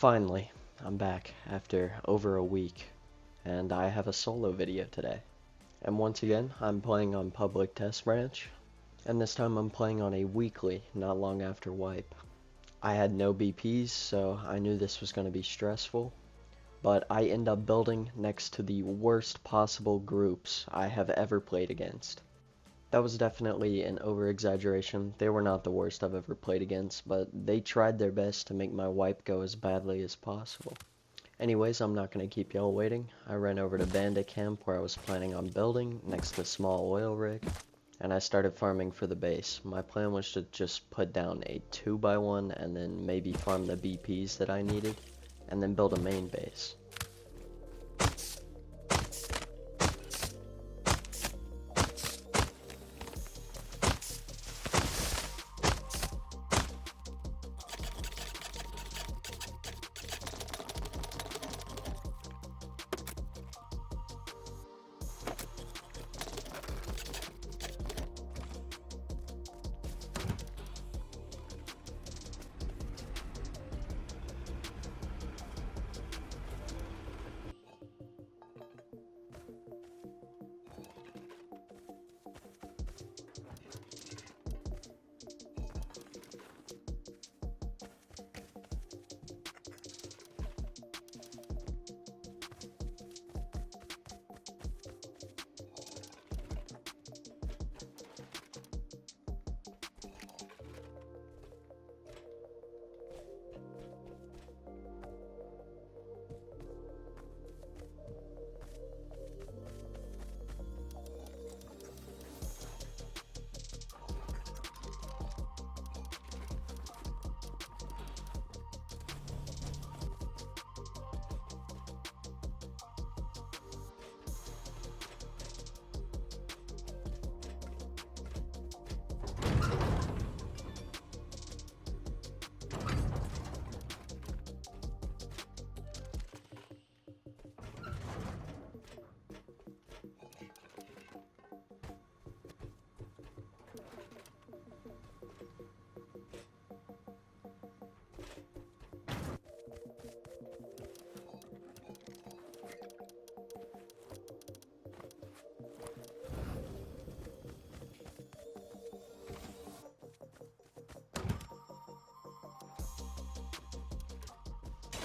Finally, I'm back after over a week, and I have a solo video today. And once again, I'm playing on public test branch, and this time I'm playing on a weekly, not long after wipe. I had no BPs, so I knew this was going to be stressful, but I end up building next to the worst possible groups I have ever played against. That was definitely an over-exaggeration. They were not the worst I've ever played against, but they tried their best to make my wipe go as badly as possible. Anyways, I'm not going to keep y'all waiting. I ran over to Bandit Camp where I was planning on building, next to a small oil rig, and I started farming for the base. My plan was to just put down a 2x1 and then maybe farm the BPs that I needed, and then build a main base.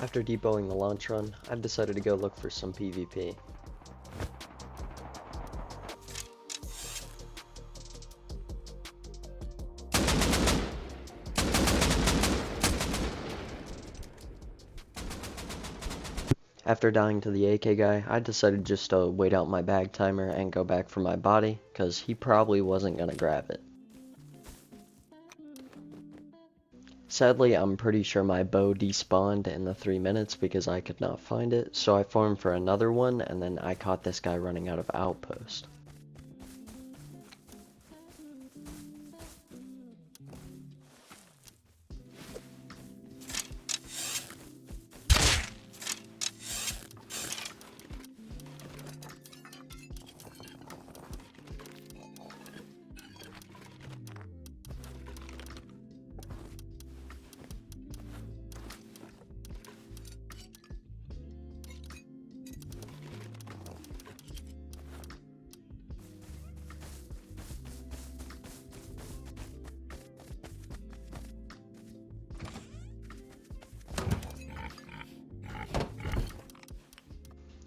After deboing the launch run, I decided to go look for some PvP. After dying to the AK guy, I decided just to wait out my bag timer and go back for my body, cause he probably wasn't gonna grab it. Sadly, I'm pretty sure my bow despawned in the 3 minutes because I could not find it, so I farmed for another one, and then I caught this guy running out of outpost.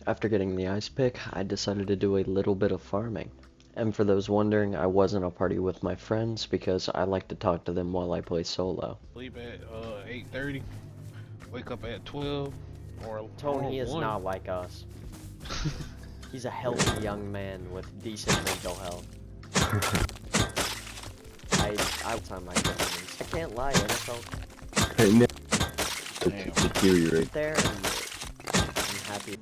After getting the ice pick, I decided to do a little bit of farming. And for those wondering, I wasn't a party with my friends because I like to talk to them while I play solo. Sleep at 8:30, wake up at 12, or Tony is not like us. He's a healthy young man with decent mental health. I time my vitamins. I can't lie, NFL. Hey, Nick. Damn. Deteriorate. There, and I'm happy.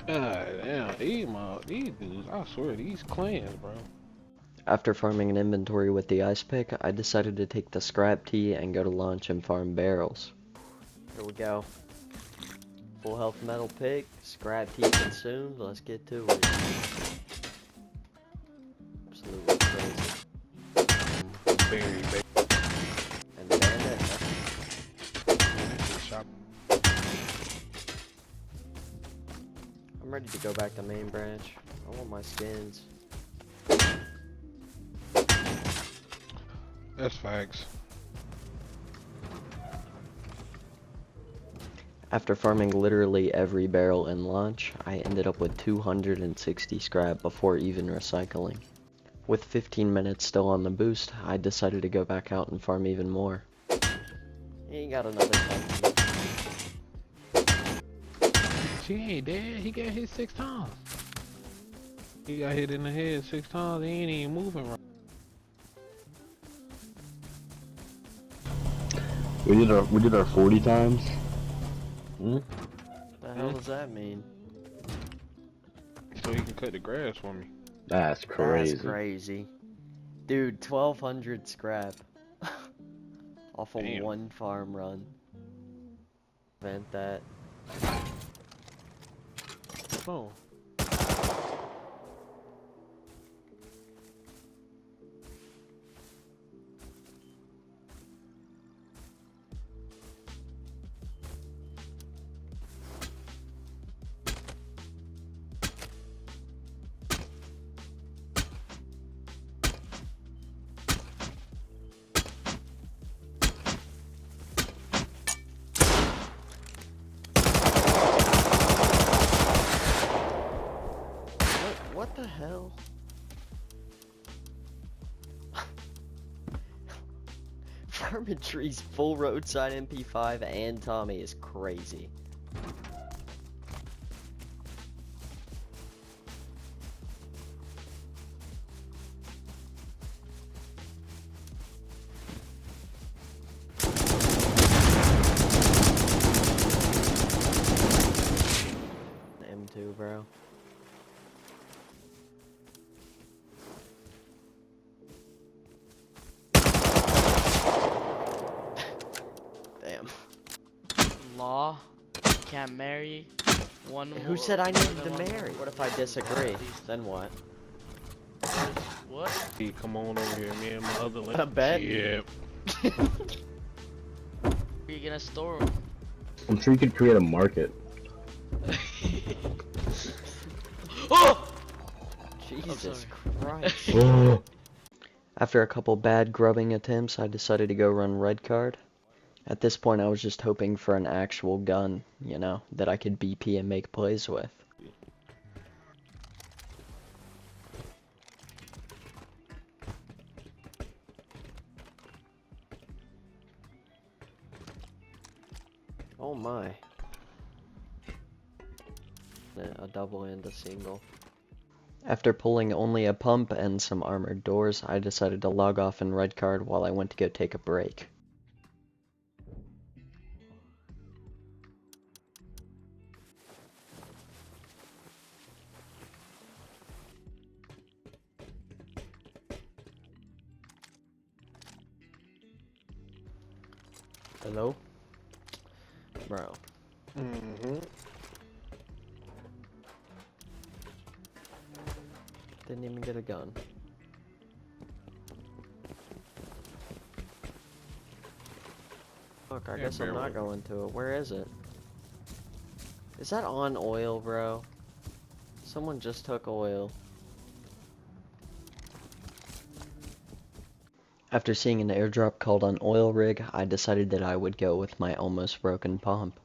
God damn, these dudes, I swear, these clans, bro. After farming an inventory with the ice pick, I decided to take the scrap tea and go to launch and farm barrels. Here we go. Full health metal pick, scrap tea consumed, let's get to it. Absolutely crazy. Very, And bandit. ready to go back to main branch. I want my skins. That's facts. After farming literally every barrel in launch, I ended up with 260 scrap before even recycling. With 15 minutes still on the boost, I decided to go back out and farm even more. He got another time. She ain't dead. He got hit 6 times. He got hit in the head 6 times. He ain't even moving right. We did our 40 times. Hmm? The hell does that mean? So he can cut the grass for me. That's crazy. That's crazy. Dude, 1,200 scrap. Off of Damn. one farm run. Vent that. Oh. What the hell? Farming trees full roadside MP5 and Tommy is crazy. M2, bro. Damn. Law can't marry one. Who said I needed to marry? What if I disagree? Then what? What? Hey, come on over here, me and my other lady. I bet. Yeah. You're gonna store them. I'm sure you could create a market. Oh! Jesus Christ. Oh. After a couple bad grubbing attempts, I decided to go run red card. At this point, I was just hoping for an actual gun, you know, that I could BP and make plays with. Oh my. A double and a single. After pulling only a pump and some armored doors, I decided to log off in red card while I went to go take a break. Hello? Bro. Mm-hmm. Didn't even get a gun. Fuck, I guess I'm not going to it. Where is it? Is that on oil, bro? Someone just took oil. After seeing an airdrop called on oil rig, I decided that I would go with my almost broken pump.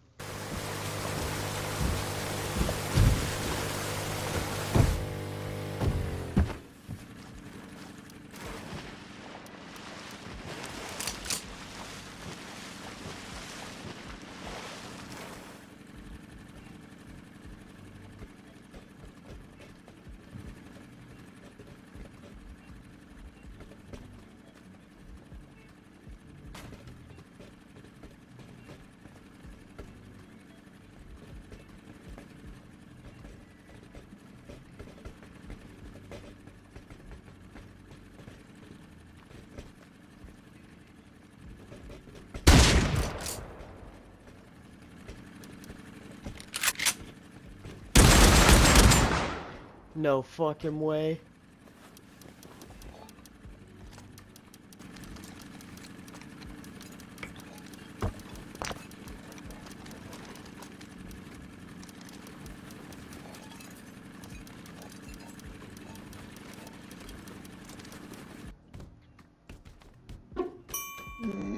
No fucking way.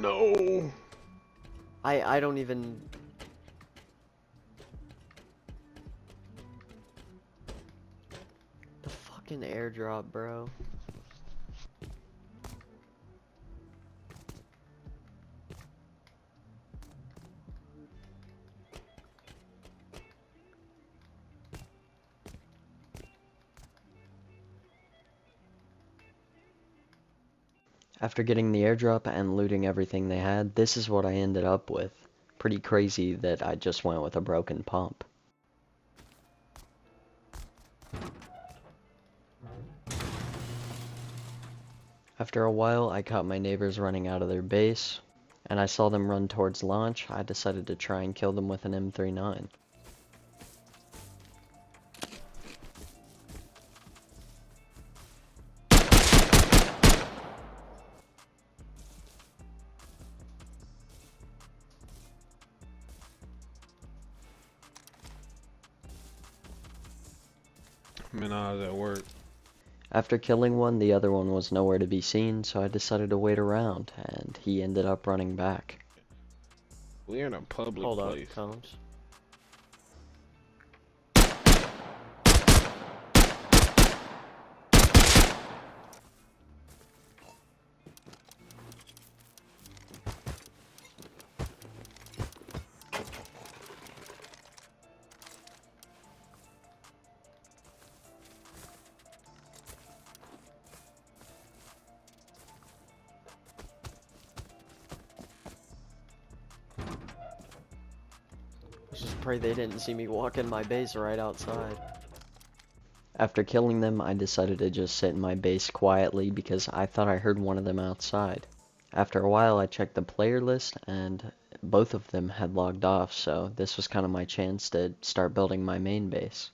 No. I don't even... The fucking airdrop, bro. After getting the airdrop and looting everything they had, this is what I ended up with. Pretty crazy that I just went with a broken pump. After a while, I caught my neighbors running out of their base, and I saw them run towards launch. I decided to try and kill them with an M39. Man, I was at work. After killing one, the other one was nowhere to be seen, so I decided to wait around, and he ended up running back. We're in a public Hold up, place. Combs. Just pray they didn't see me walk in my base right outside. After killing them, I decided to just sit in my base quietly because I thought I heard one of them outside. After a while, I checked the player list and both of them had logged off, so this was kind of my chance to start building my main base.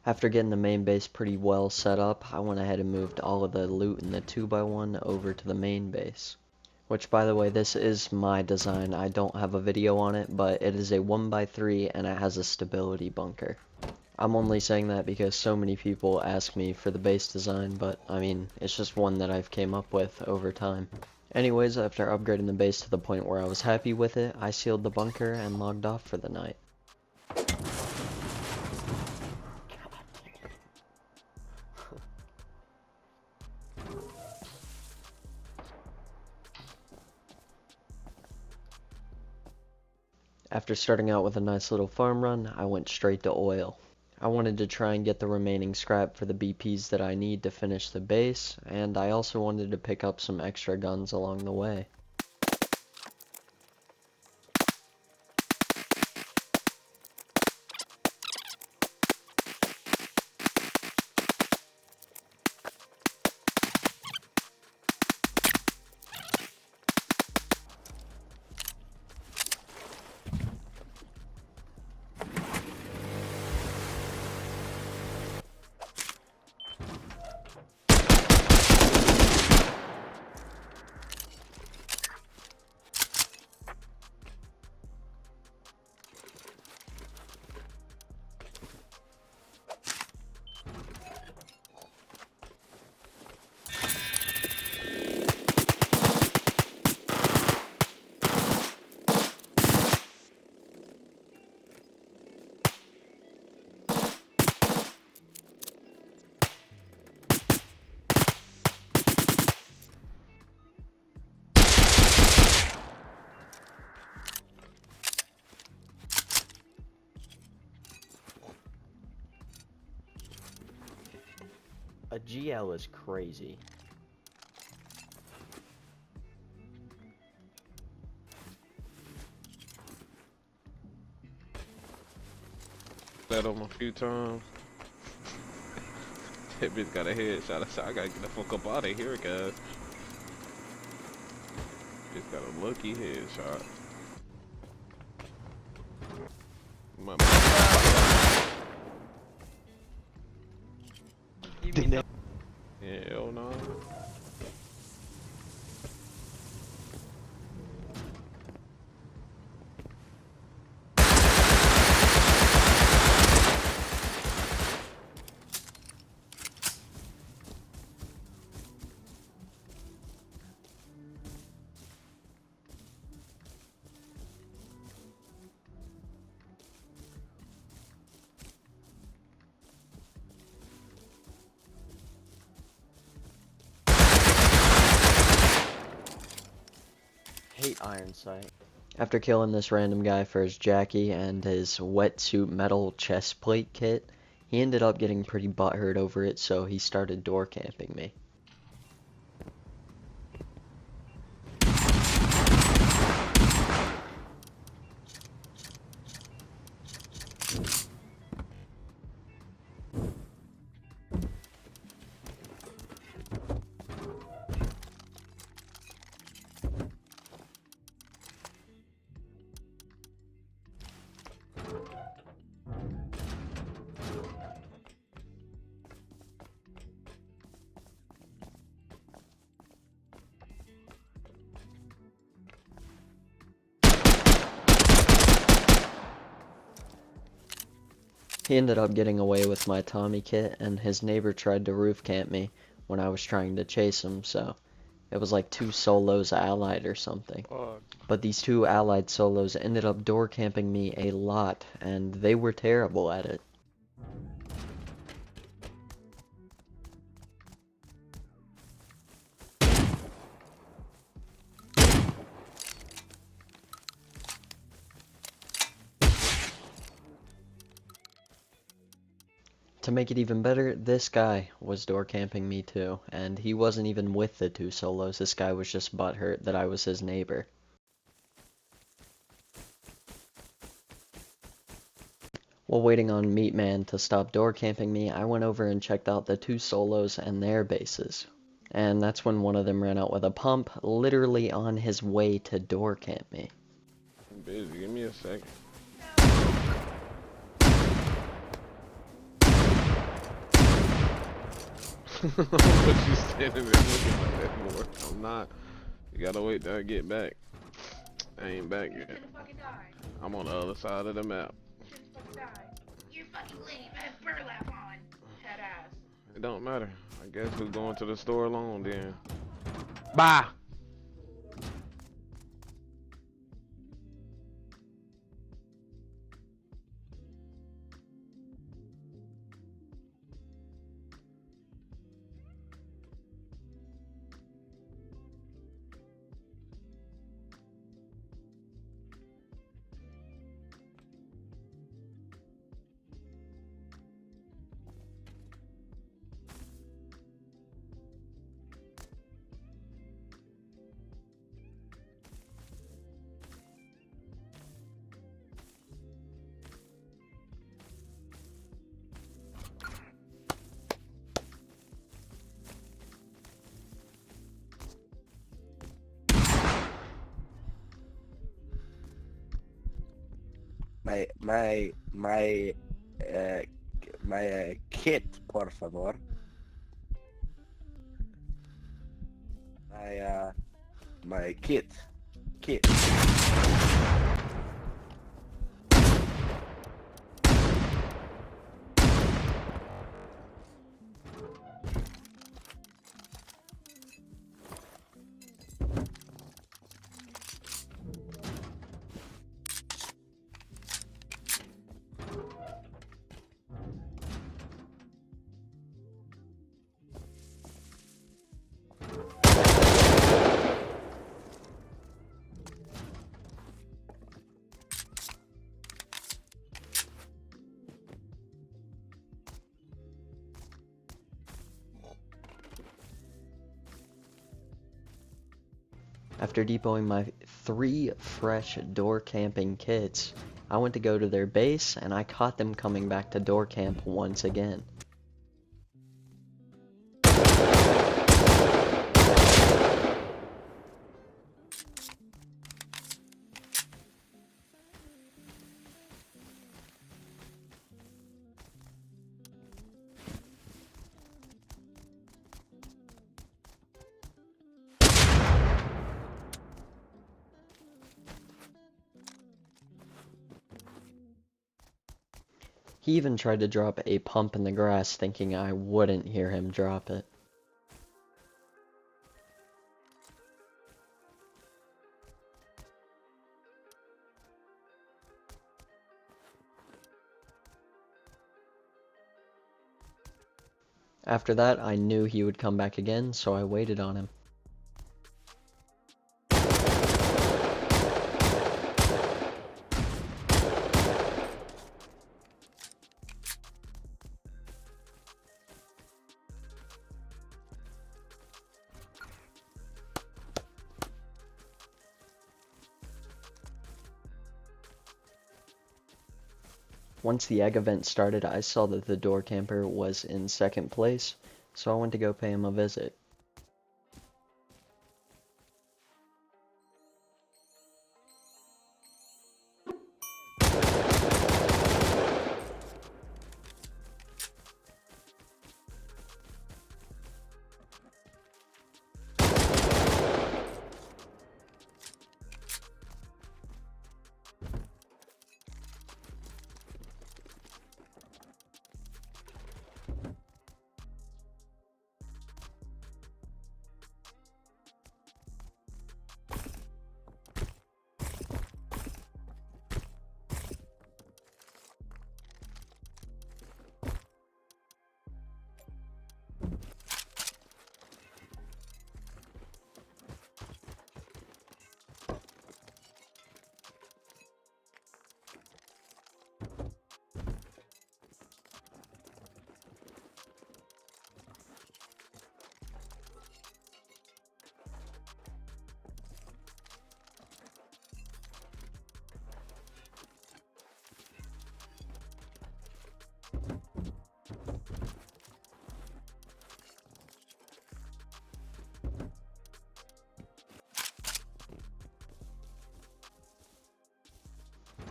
After getting the main base pretty well set up, I went ahead and moved all of the loot in the 2x1 over to the main base. Which, by the way, this is my design. I don't have a video on it, but it is a 1x3 and it has a stability bunker. I'm only saying that because so many people ask me for the base design, but I mean, it's just one that I've came up with over time. Anyways, after upgrading the base to the point where I was happy with it, I sealed the bunker and logged off for the night. After starting out with a nice little farm run, I went straight to oil. I wanted to try and get the remaining scrap for the BPs that I need to finish the base, and I also wanted to pick up some extra guns along the way. A GL is crazy. That him a few times. That bitch got a headshot. I said, I gotta get the fuck up out of here, guys. Bitch got a lucky headshot. My You mean the hell no. Hate iron sight. After killing this random guy for his Jackie and his wetsuit metal chest plate kit, he ended up getting pretty butthurt over it, so he started door camping me. He ended up getting away with my Tommy kit, and his neighbor tried to roof camp me when I was trying to chase him, so it was like 2 solos allied or something. Fuck. But these 2 allied solos ended up door camping me a lot, and they were terrible at it. To make it even better, this guy was door camping me too, and he wasn't even with the 2 solos. This guy was just butthurt that I was his neighbor. While waiting on Meatman to stop door camping me, I went over and checked out the 2 solos and their bases. And that's when one of them ran out with a pump, literally on his way to door camp me. I'm busy. Give me a second. But you standing there looking like that more. I'm not. You gotta wait till I get back. I ain't back yet. I'm on the other side of the map. You fucking leave. I have burlap on. Head ass. It don't matter. I guess we're going to the store alone then. Bye. My kit, por favor. My kit. After depoting my 3 fresh door camping kits, I went to go to their base, and I caught them coming back to door camp once again. He even tried to drop a pump in the grass thinking I wouldn't hear him drop it. After that, I knew he would come back again, so I waited on him. Once the egg event started, I saw that the door camper was in second place, so I went to go pay him a visit.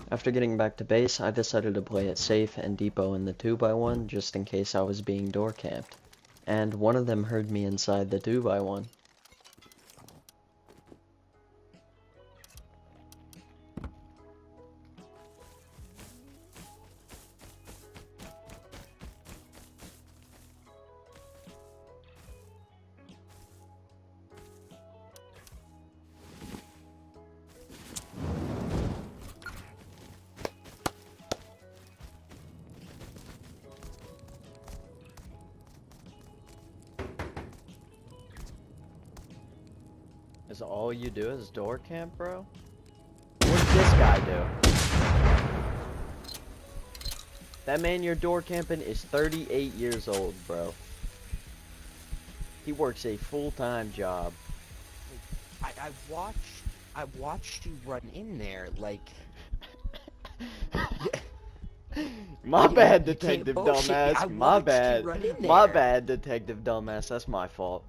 After getting back to base, I decided to play it safe and depot in the 2x1 just in case I was being door camped. And one of them heard me inside the 2x1. Is all you do is door camp, bro? What's this guy do? That man you're door camping is 38 years old, bro. He works a full-time job. I watched you run in there, like... My bad, you can't Detective bullshit me. Dumbass. I My watched you bad. run in My there. bad, Detective Dumbass. That's my fault.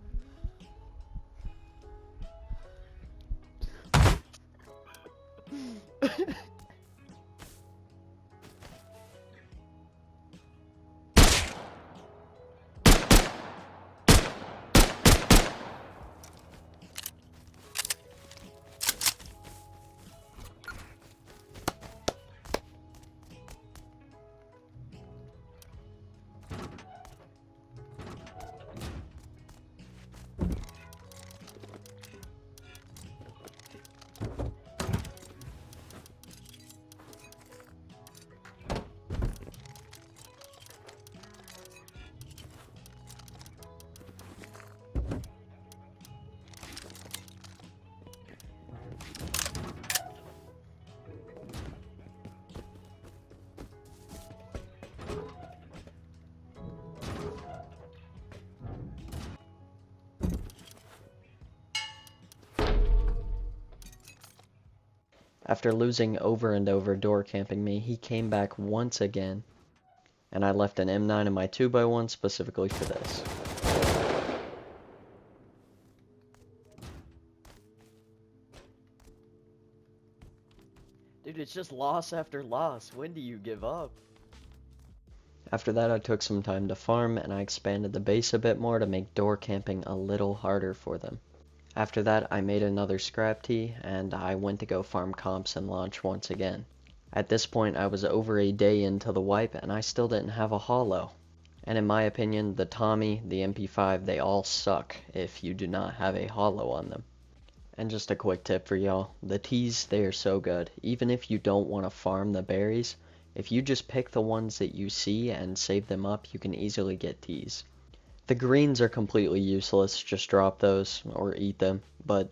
After losing over and over door camping me, he came back once again, and I left an M9 in my 2x1 specifically for this. Dude, it's just loss after loss. When do you give up? After that, I took some time to farm, and I expanded the base a bit more to make door camping a little harder for them. After that, I made another scrap tee, and I went to go farm comps and launch once again. At this point, I was over a day into the wipe, and I still didn't have a holo. And in my opinion, the Tommy, the MP5, they all suck if you do not have a holo on them. And just a quick tip for y'all, the teas, they are so good. Even if you don't want to farm the berries, if you just pick the ones that you see and save them up, you can easily get teas. The greens are completely useless, just drop those or eat them, but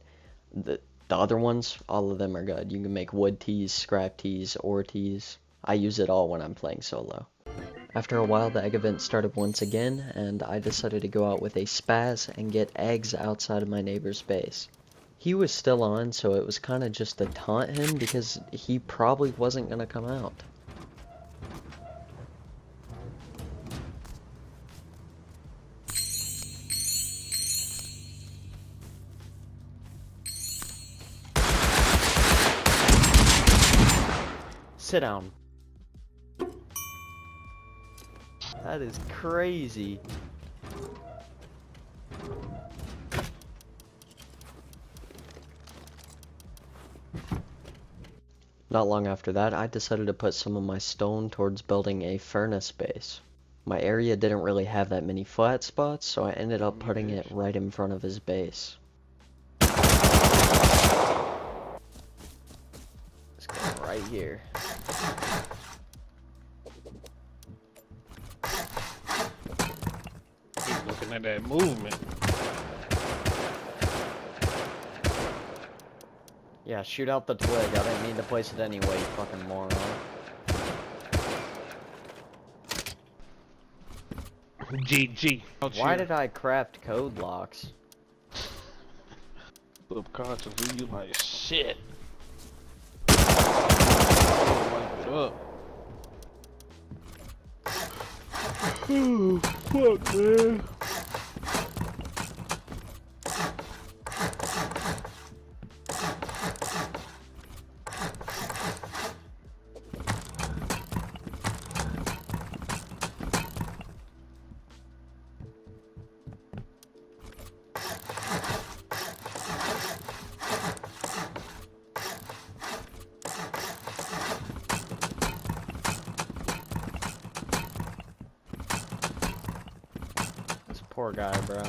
the other ones, all of them are good. You can make wood teas, scrap teas, ore teas. I use it all when I'm playing solo. After a while, the egg event started once again, and I decided to go out with a spaz and get eggs outside of my neighbor's base. He was still on, so it was kind of just to taunt him because he probably wasn't going to come out. Sit down. That is crazy. Not long after that, I decided to put some of my stone towards building a furnace base. My area didn't really have that many flat spots, so I ended up putting it right in front of his base. Let's go right here. Keep looking at that movement. Yeah, shoot out the twig. I didn't mean to place it anyway, you fucking moron. GG. Why did I craft code locks? Subconsciously, you like shit. Wipe it up. Oh, fuck, man. This poor guy, bro.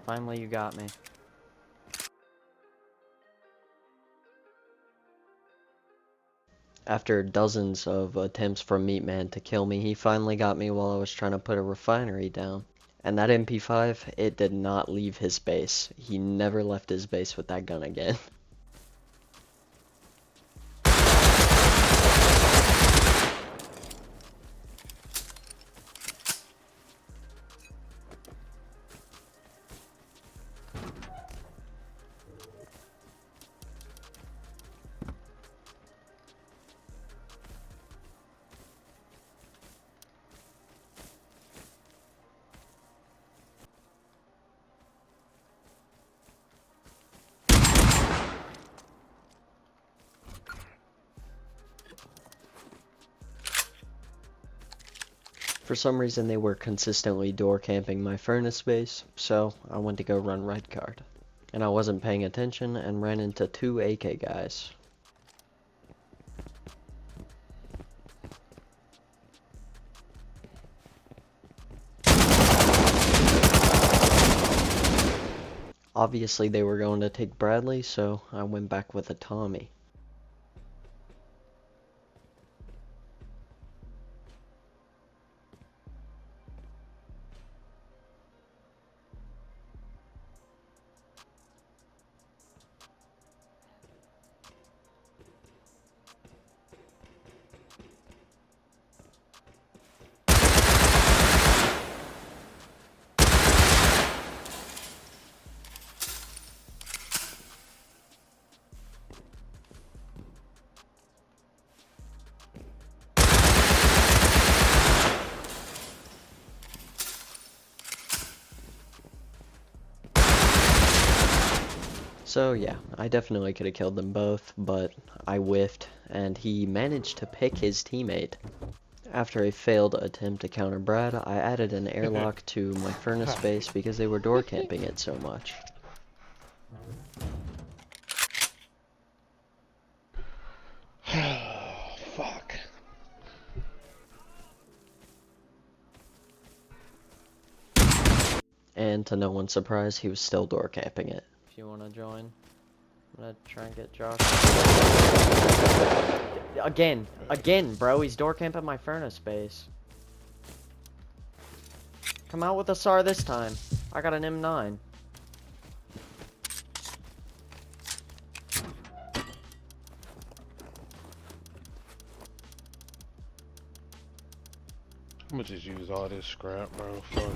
Finally you got me. After dozens of attempts from Meatman to kill me, he finally got me while I was trying to put a refinery down. And that MP5, it did not leave his base. He never left his base with that gun again. For some reason, they were consistently door camping my furnace base, so I went to go run red card. And I wasn't paying attention and ran into two AK guys. Obviously, they were going to take Bradley, so I went back with a Tommy. So yeah, I definitely could have killed them both, but I whiffed, and he managed to pick his teammate. After a failed attempt to counter Brad, I added an airlock to my furnace base because they were door camping it so much. Fuck. And to no one's surprise, he was still door camping it. If you want to join, I'm gonna try and get Josh. Again, bro, he's door camping my furnace base. Come out with a SAR this time. I got an M9. I'm gonna just use all this scrap, bro. Fuck.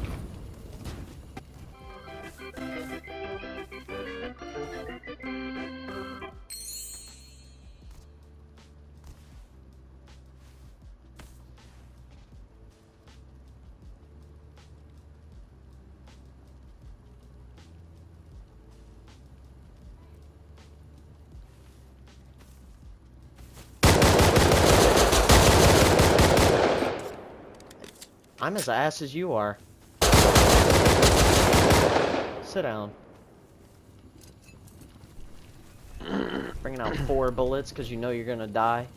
I'm as ass as you are. Sit down. Bringing out 4 bullets because you know you're gonna die.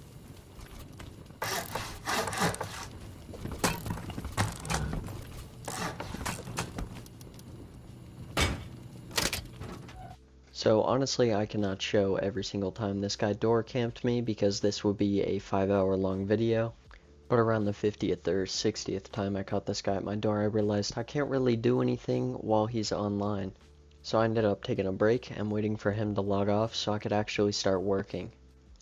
So honestly, I cannot show every single time this guy door camped me because this would be a 5-hour long video. But around the 50th or 60th time I caught this guy at my door, I realized I can't really do anything while he's online. So I ended up taking a break and waiting for him to log off so I could actually start working.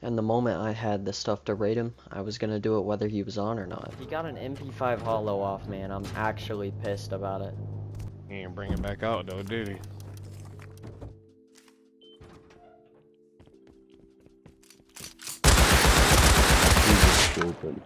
And the moment I had the stuff to raid him, I was gonna do it whether he was on or not. He got an MP5 hollow off me and I'm actually pissed about it. He ain't bring it back out though, did he? Stupid.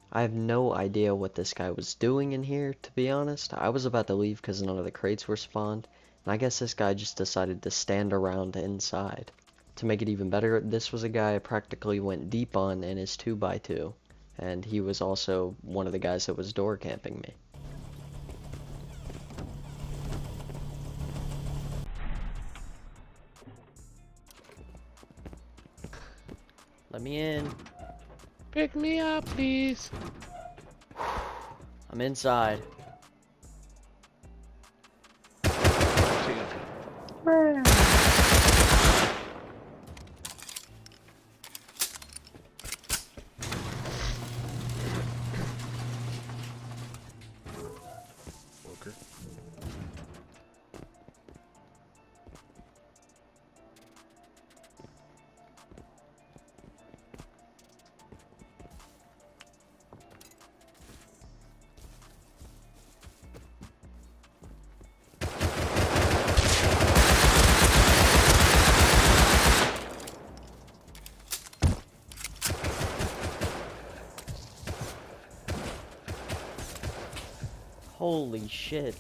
I have no idea what this guy was doing in here, to be honest. I was about to leave because none of the crates were spawned, and I guess this guy just decided to stand around inside. To make it even better, this was a guy I practically went deep on in his 2x2, and he was also one of the guys that was door camping me. Let me in. Pick me up, please. I'm inside. Okay. Holy shit.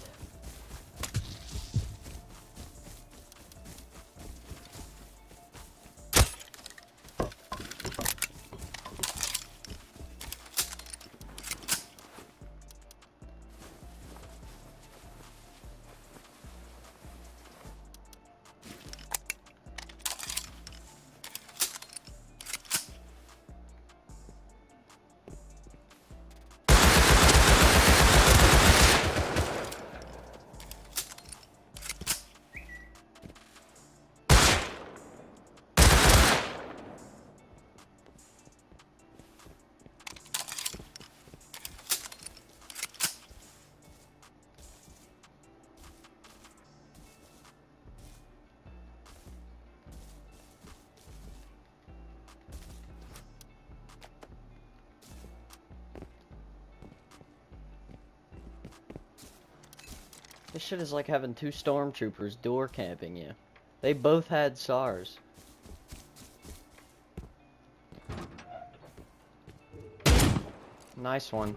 This shit is like having two stormtroopers door camping you. They both had SARS. Nice one.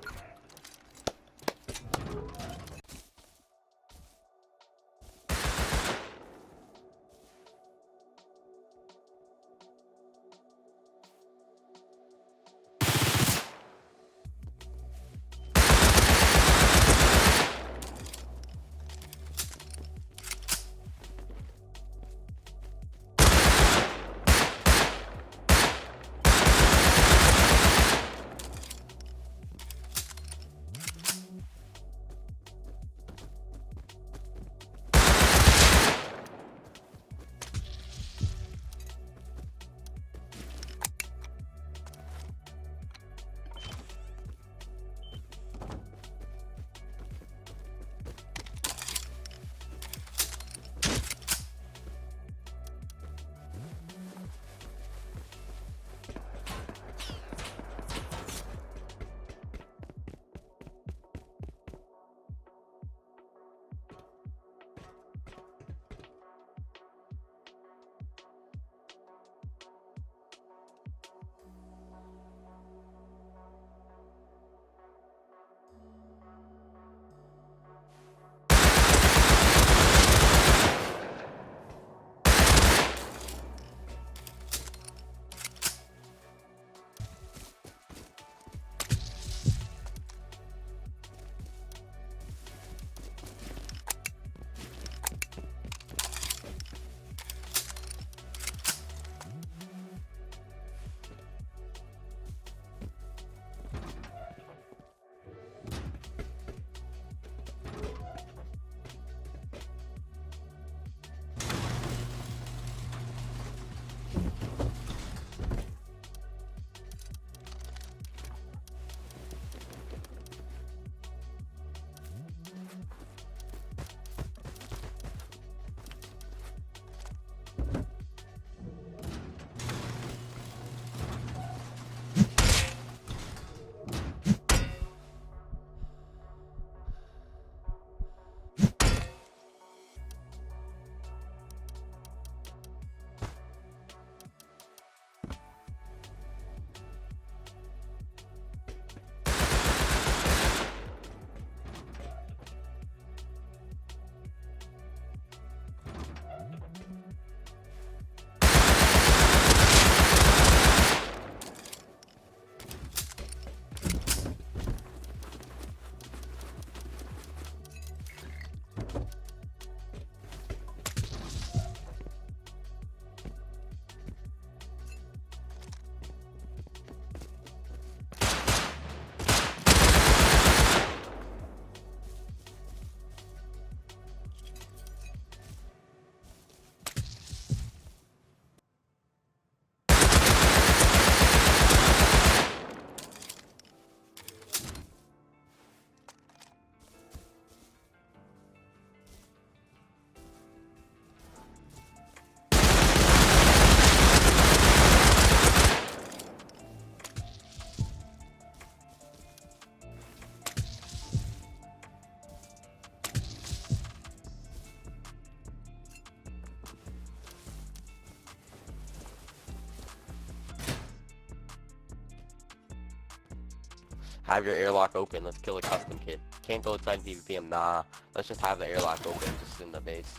Have your airlock open. Let's kill a custom kid. Can't go inside PvP. Nah. Let's just have the airlock open, just in the base.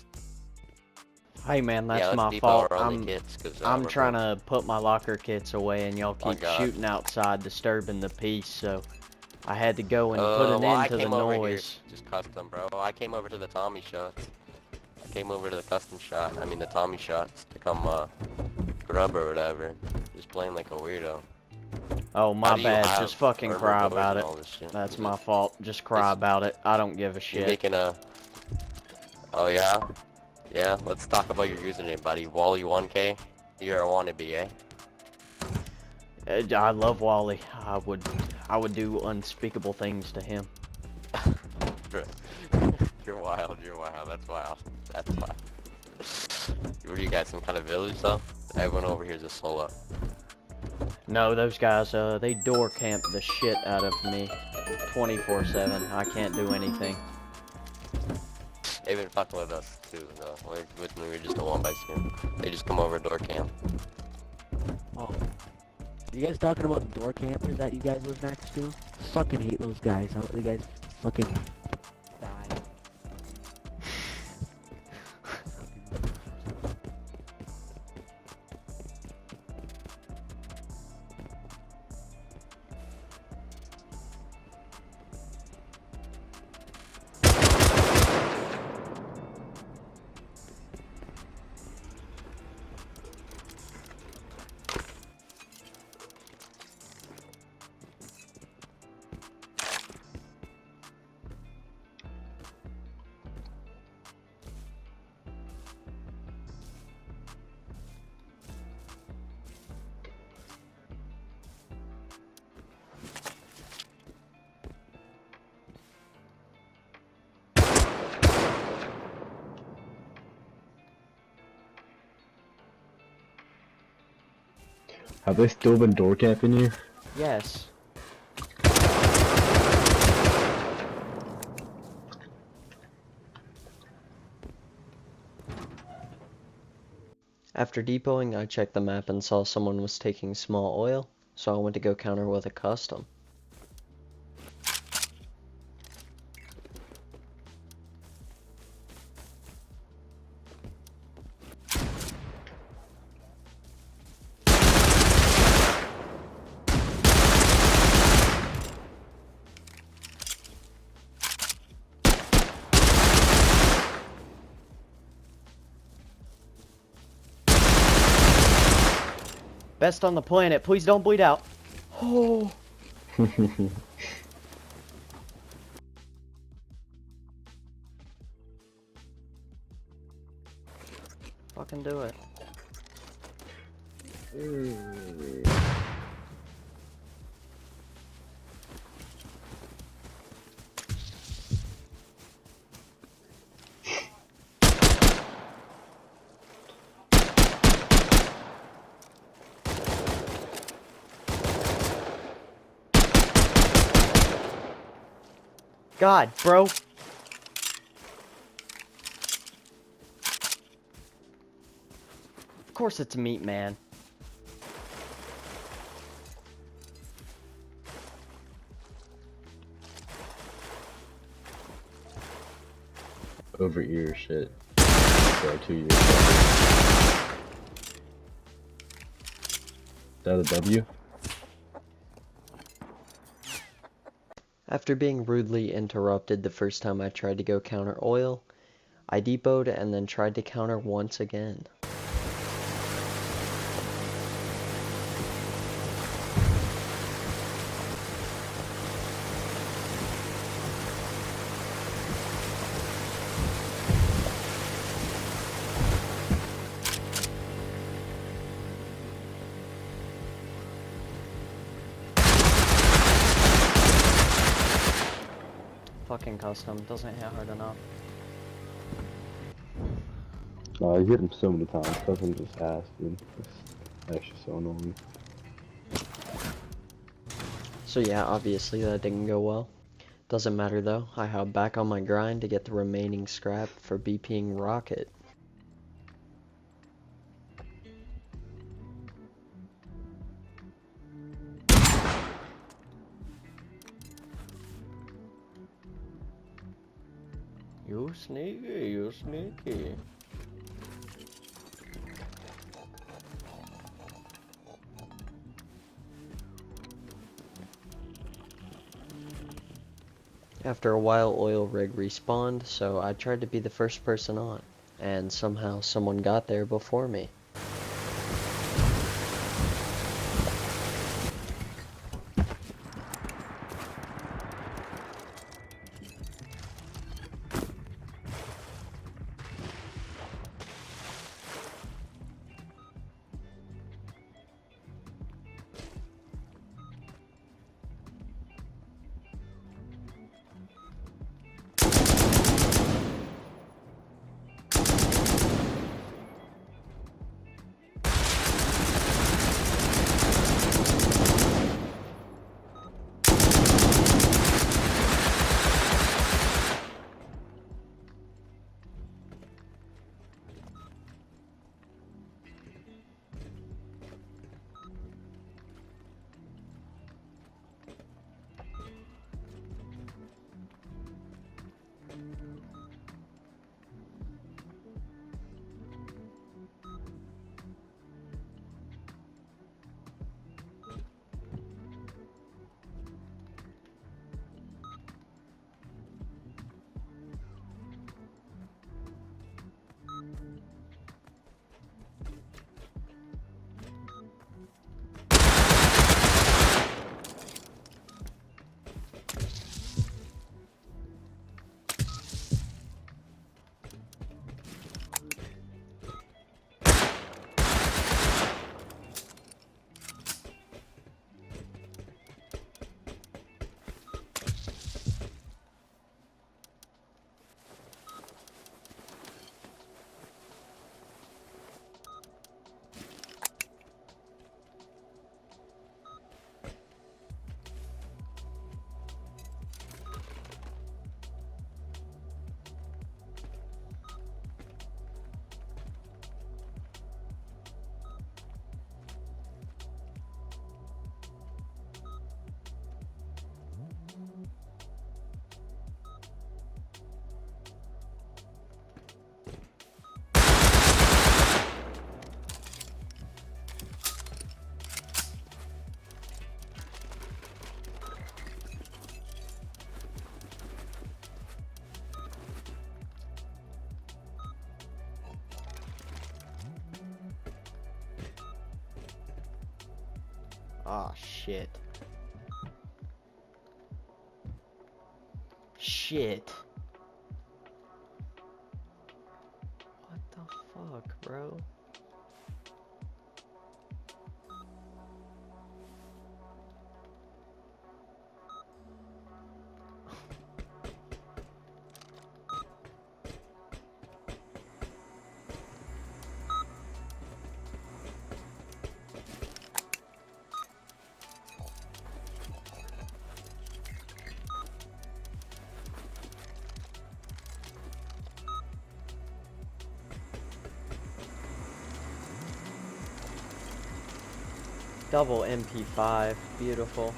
Hey man, that's yeah, my let's fault. our only kits, cause, I'm we're trying both- to put my locker kits away and y'all keep God. shooting outside, disturbing the peace, so I had to go and put an well, end I to the came over here, noise. just custom, bro. I came over to the Tommy shots. I came over to the custom shot. I mean the Tommy shots to come grub or whatever. Just playing like a weirdo. Oh, How my do you bad. have Just fucking armor cry doors about and it. all this shit? That's Is my it- fault. Just cry is- about it. I don't give a You shit. making a... Oh yeah? Yeah, let's talk about your username, buddy. Wally1K. You're a wannabe, eh? I love Wally. I would do unspeakable things to him. You're wild, that's wild. That's wild. What are you guys, some kind of village though? Everyone over here is a solo. No, those guys, they door camp the shit out of me 24/7. I can't do anything. They've been fucking with us too, though. We're just a one by soon. They just come over door cam. Oh. You guys talking about door campers that you guys live next to? Fucking hate those guys. How you guys fucking die. Have they still been door camping you? Yes. After depoting, I checked the map and saw someone was taking small oil, so I went to go counter with a custom. Best on the planet, please don't bleed out. Oh. Fucking do it. God, bro. Of course it's meat, man. Over ear shit. For 2 years. Is that a W? After being rudely interrupted the first time I tried to go counter oil, I depoted and then tried to counter once again. Fucking custom doesn't hit hard enough. No, I hit him so many times. Custom just ass, dude. It's actually so annoying. So yeah, obviously that didn't go well. Doesn't matter though, I held back on my grind to get the remaining scrap for BPing Rocket. You sneaky, you sneaky. After a while, oil rig respawned, so I tried to be the first person on, and somehow someone got there before me. Ah, shit. Shit. What the fuck, bro? Double MP5, beautiful.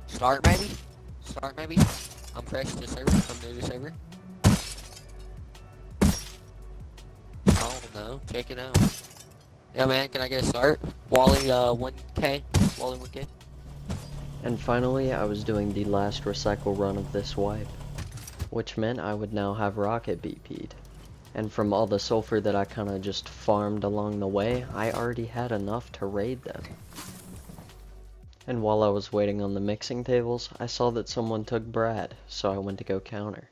Start maybe? Start maybe? I'm fresh to server. I'm new to server. I don't know. Check it out. Yeah, man. Can I get a start? Wally, 1K. Wally, 1K. And finally, I was doing the last recycle run of this wipe, which meant I would now have Rocket BP'd. And from all the sulfur that I kinda just farmed along the way, I already had enough to raid them. And while I was waiting on the mixing tables, I saw that someone took Brad, so I went to go counter.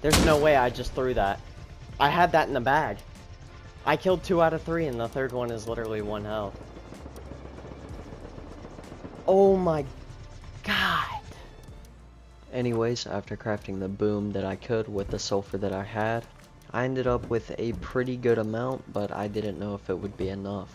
There's no way I just threw that. I had that in the bag. I killed 2 out of 3 and the third one is literally 1 health. Oh my god. Anyways, after crafting the boom that I could with the sulfur that I had, I ended up with a pretty good amount, but I didn't know if it would be enough.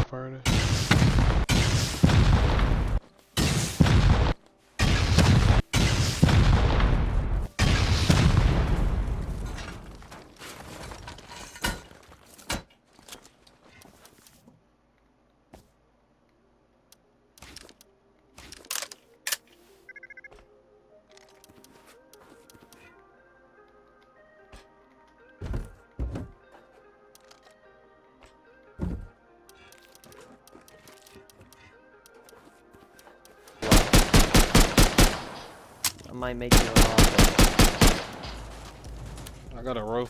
Furnace. might make you an offer. I got a rope.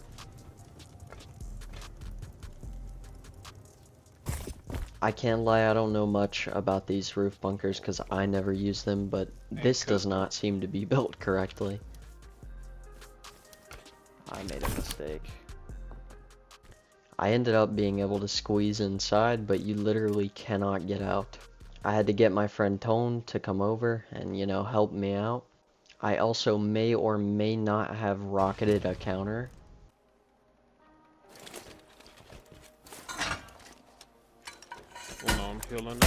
I can't lie, I don't know much about these roof bunkers because I never use them, but this does not seem to be built correctly. I made a mistake. I ended up being able to squeeze inside, but you literally cannot get out. I had to get my friend Tone to come over and, you know, help me out. I also may or may not have rocketed a counter. Hold on, I'm healing.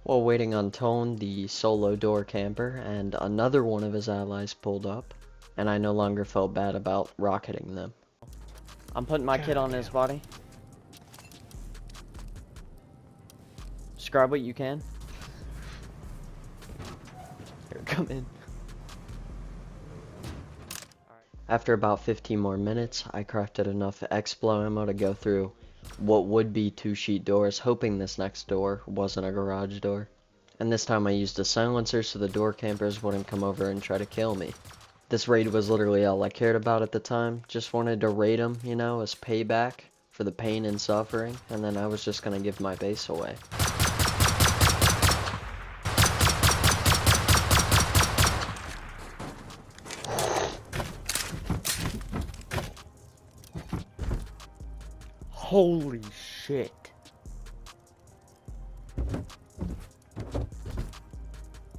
While waiting on Tone, the solo door camper and another one of his allies pulled up, and I no longer felt bad about rocketing them. I'm putting my kid on his body. Just grab what you can. Here, come in. After about 15 more minutes, I crafted enough Explo ammo to go through what would be 2 sheet doors, hoping this next door wasn't a garage door. And this time I used a silencer so the door campers wouldn't come over and try to kill me. This raid was literally all I cared about at the time. Just wanted to raid them, you know, as payback for the pain and suffering, and then I was just gonna give my base away. Holy shit.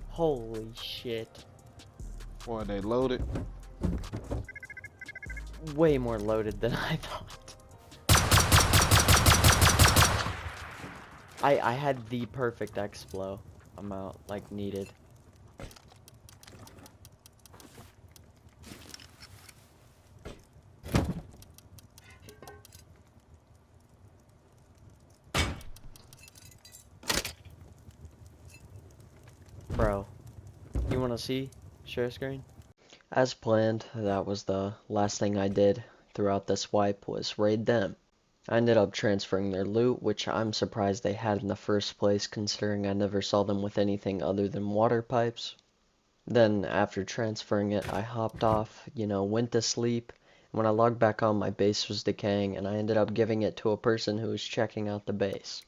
Holy shit. Boy, they loaded. Way more loaded than I thought. I had the perfect Explo amount, like, needed. Bro, you wanna see? Share screen? As planned, that was the last thing I did throughout this wipe was raid them. I ended up transferring their loot, which I'm surprised they had in the first place considering I never saw them with anything other than water pipes. Then after transferring it, I hopped off, you know, went to sleep. When I logged back on, my base was decaying and I ended up giving it to a person who was checking out the base.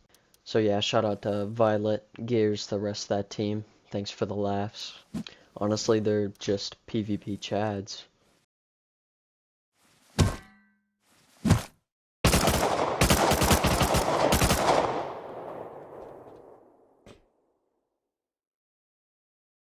So yeah, shout out to Violet, Gears, the rest of that team. Thanks for the laughs. Honestly, they're just PvP chads.